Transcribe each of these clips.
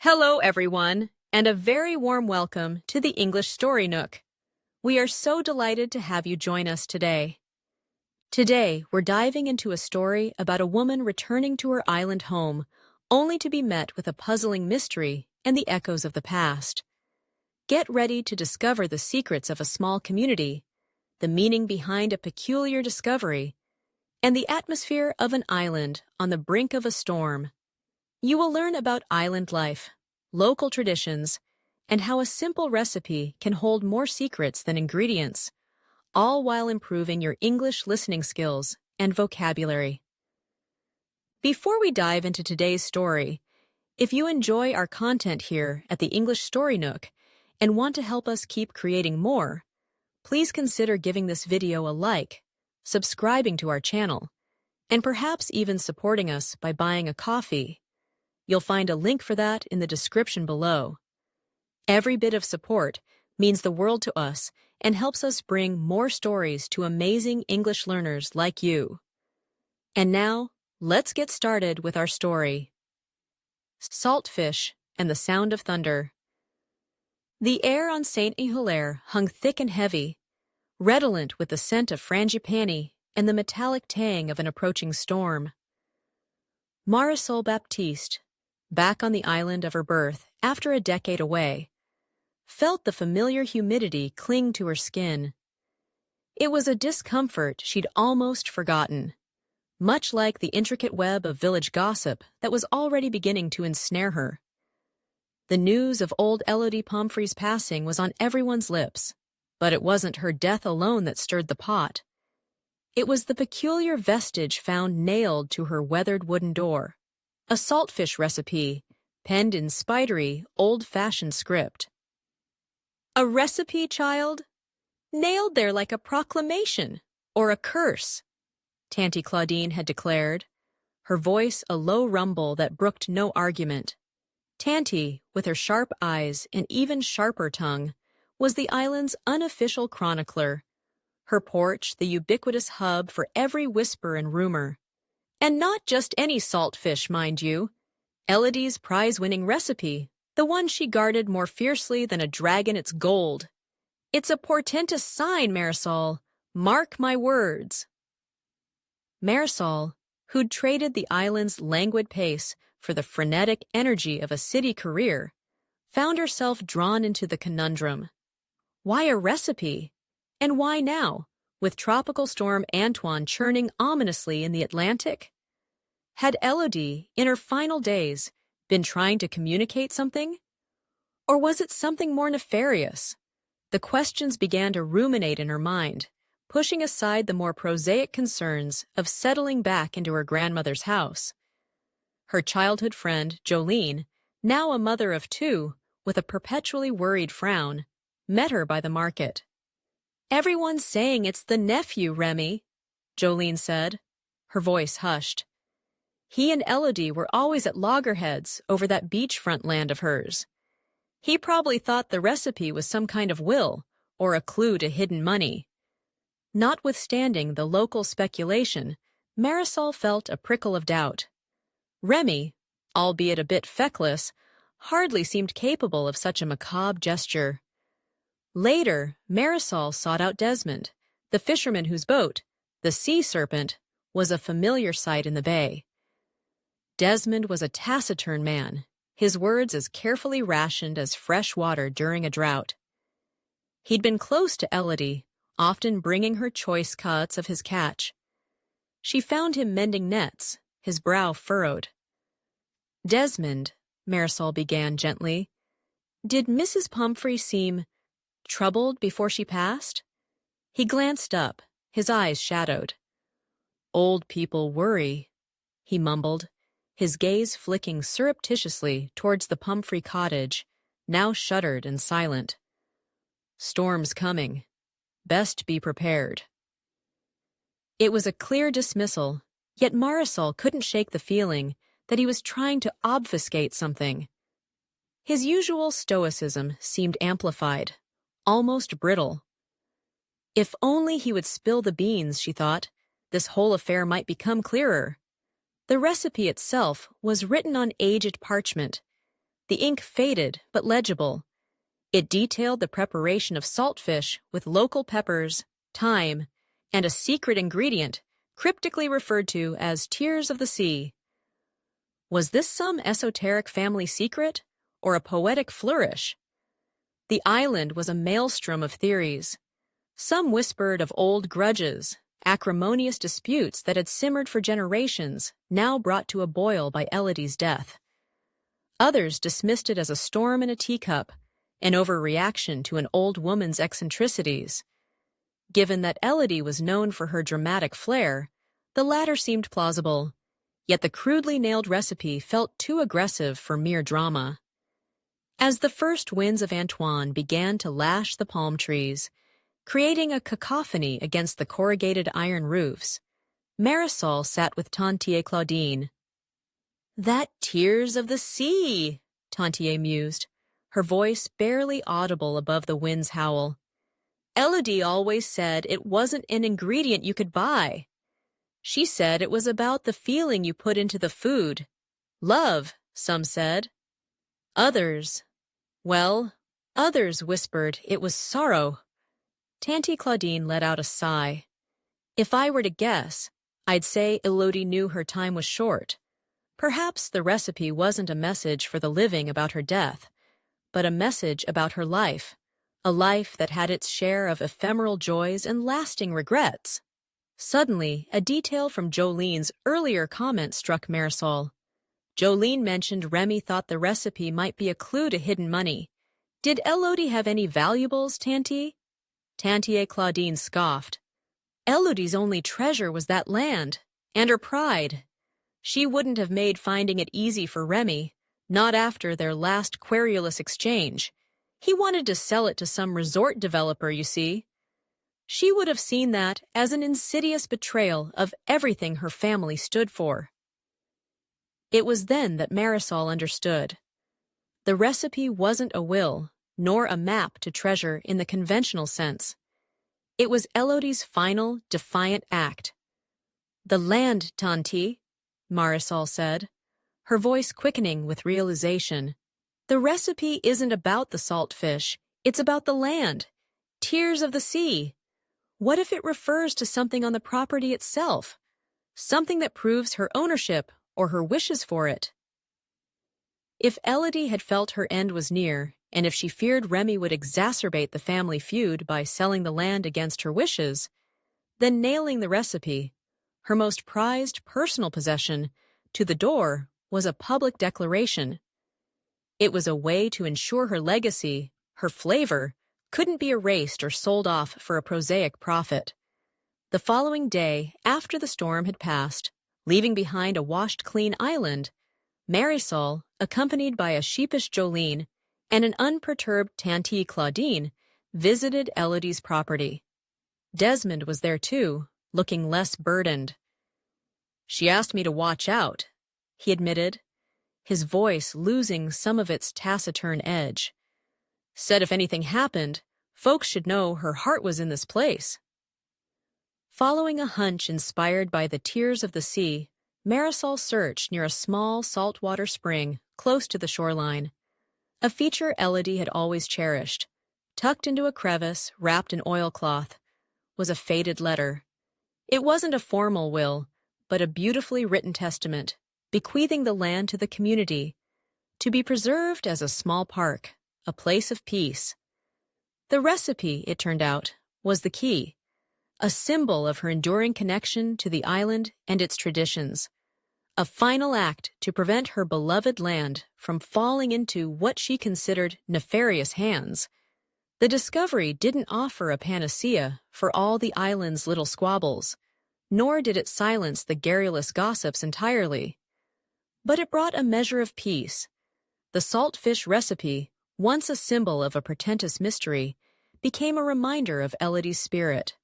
Hello, everyone, and a very warm welcome to the English Story Nook. We are so delighted to have you join us today. Today, we're diving into a story about a woman returning to her island home, only to be met with a puzzling mystery and the echoes of the past. Get ready to discover the secrets of a small community, the meaning behind a peculiar discovery, and the atmosphere of an island on the brink of a storm. You will learn about island life, local traditions, and how a simple recipe can hold more secrets than ingredients, all while improving your English listening skills and vocabulary. Before we dive into today's story, if you enjoy our content here at the English Story Nook and want to help us keep creating more, please consider giving this video a like, subscribing to our channel, and perhaps even supporting us by buying a coffee. You'll find a link for that in the description below. Every bit of support means the world to us and helps us bring more stories to amazing English learners like you. And now, let's get started with our story. Saltfish and the Sound of Thunder. The air on Saint Hilaire hung thick and heavy, redolent with the scent of frangipani and the metallic tang of an approaching storm. Marisol Baptiste, back on the island of her birth after a decade away, felt the familiar humidity cling to her skin. It was a discomfort she'd almost forgotten, much like the intricate web of village gossip that was already beginning to ensnare her. The news of old Elodie Pomfrey's passing was on everyone's lips, but it wasn't her death alone that stirred the pot. It was the peculiar vestige found nailed to her weathered wooden door. A saltfish recipe, penned in spidery, old-fashioned script. A recipe, child? Nailed there like a proclamation, or a curse, Tanty Claudine had declared, her voice a low rumble that brooked no argument. Tanty, with her sharp eyes and even sharper tongue, was the island's unofficial chronicler, her porch the ubiquitous hub for every whisper and rumor. And not just any saltfish, mind you. Elodie's prize-winning recipe, the one she guarded more fiercely than a dragon its gold. It's a portentous sign, Marisol. Mark my words. Marisol, who'd traded the island's languid pace for the frenetic energy of a city career, found herself drawn into the conundrum. Why a recipe? And why now, with Tropical Storm Antoine churning ominously in the Atlantic? Had Elodie, in her final days, been trying to communicate something? Or was it something more nefarious? The questions began to ruminate in her mind, pushing aside the more prosaic concerns of settling back into her grandmother's house. Her childhood friend, Jolene, now a mother of two, with a perpetually worried frown, met her by the market. "Everyone's saying it's the nephew, Remy," Jolene said, her voice hushed. He and Elodie were always at loggerheads over that beachfront land of hers. He probably thought the recipe was some kind of will or a clue to hidden money. Notwithstanding the local speculation, Marisol felt a prickle of doubt. Remy, albeit a bit feckless, hardly seemed capable of such a macabre gesture. Later, Marisol sought out Desmond, the fisherman whose boat, the Sea Serpent, was a familiar sight in the bay. Desmond was a taciturn man, his words as carefully rationed as fresh water during a drought. He'd been close to Elodie, often bringing her choice cuts of his catch. She found him mending nets, his brow furrowed. "Desmond," Marisol began gently, "did Mrs. Pomfrey seem troubled before she passed?" He glanced up, his eyes shadowed. "Old people worry," he mumbled, his gaze flicking surreptitiously towards the Pomfrey cottage, now shuttered and silent. "Storm's coming. Best be prepared." It was a clear dismissal, yet Marisol couldn't shake the feeling that he was trying to obfuscate something. His usual stoicism seemed amplified, almost brittle. If only he would spill the beans, she thought, this whole affair might become clearer. The recipe itself was written on aged parchment, The ink faded but legible. It detailed the preparation of saltfish with local peppers, thyme, and a secret ingredient cryptically referred to as tears of the sea. Was this some esoteric family secret or a poetic flourish? The island was a maelstrom of theories. Some whispered of old grudges, acrimonious disputes that had simmered for generations, now brought to a boil by Elodie's death. Others dismissed it as a storm in a teacup, an overreaction to an old woman's eccentricities. Given that Elodie was known for her dramatic flair, the latter seemed plausible, yet the crudely nailed recipe felt too aggressive for mere drama. As the first winds of Antoine began to lash the palm trees, creating a cacophony against the corrugated iron roofs, Marisol sat with Tante Claudine. "That tears of the sea," Tante mused, her voice barely audible above the wind's howl. "Elodie always said it wasn't an ingredient you could buy. She said it was about the feeling you put into the food. Love, some said. Others whispered it was sorrow." Tante Claudine let out a sigh. "If I were to guess, I'd say Elodie knew her time was short. Perhaps the recipe wasn't a message for the living about her death, but a message about her life, a life that had its share of ephemeral joys and lasting regrets." Suddenly, a detail from Jolene's earlier comment struck Marisol. Jolene mentioned Remy thought the recipe might be a clue to hidden money. "Did Elodie have any valuables, Tante?" Tante Claudine scoffed. "Elodie's only treasure was that land, and her pride. She wouldn't have made finding it easy for Remy, not after their last querulous exchange. He wanted to sell it to some resort developer, you see. She would have seen that as an insidious betrayal of everything her family stood for." It was then that Marisol understood. The recipe wasn't a will, nor a map to treasure in the conventional sense. It was Elodie's final, defiant act. "The land, Tante," Marisol said, her voice quickening with realization. "The recipe isn't about the saltfish, it's about the land. Tears of the sea. What if it refers to something on the property itself? Something that proves her ownership or her wishes for it?" If Elodie had felt her end was near, and if she feared Remy would exacerbate the family feud by selling the land against her wishes, then nailing the recipe, her most prized personal possession, to the door was a public declaration. It was a way to ensure her legacy, her flavor, couldn't be erased or sold off for a prosaic profit. The following day, after the storm had passed, leaving behind a washed-clean island, Marisol, accompanied by a sheepish Jolene and an unperturbed Tante Claudine, visited Elodie's property. Desmond was there too, looking less burdened. "She asked me to watch out," he admitted, his voice losing some of its taciturn edge. "Said if anything happened, folks should know her heart was in this place." Following a hunch inspired by the tears of the sea, Marisol searched near a small saltwater spring close to the shoreline. A feature Elodie had always cherished, tucked into a crevice wrapped in oilcloth, was a faded letter. It wasn't a formal will, but a beautifully written testament, bequeathing the land to the community, to be preserved as a small park, a place of peace. The recipe, it turned out, was the key, a symbol of her enduring connection to the island and its traditions, a final act to prevent her beloved land from falling into what she considered nefarious hands. The discovery didn't offer a panacea for all the island's little squabbles, nor did it silence the garrulous gossips entirely. But it brought a measure of peace. The saltfish recipe, once a symbol of a portentous mystery, became a reminder of Elodie's spirit.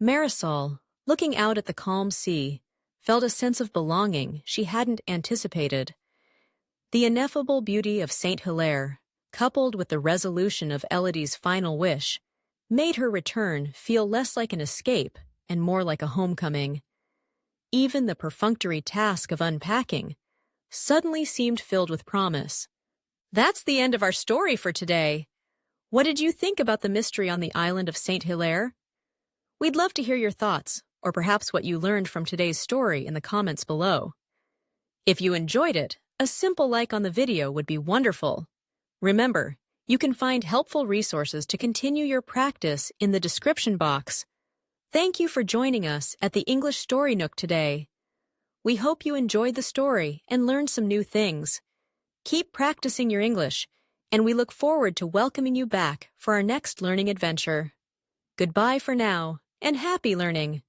Marisol, looking out at the calm sea, felt a sense of belonging she hadn't anticipated. The ineffable beauty of St. Hilaire, coupled with the resolution of Elodie's final wish, made her return feel less like an escape and more like a homecoming. Even the perfunctory task of unpacking suddenly seemed filled with promise. That's the end of our story for today. What did you think about the mystery on the island of St. Hilaire? We'd love to hear your thoughts, or perhaps what you learned from today's story in the comments below. If you enjoyed it, a simple like on the video would be wonderful. Remember, you can find helpful resources to continue your practice in the description box. Thank you for joining us at the English Story Nook today. We hope you enjoyed the story and learned some new things. Keep practicing your English, and we look forward to welcoming you back for our next learning adventure. Goodbye for now, and happy learning!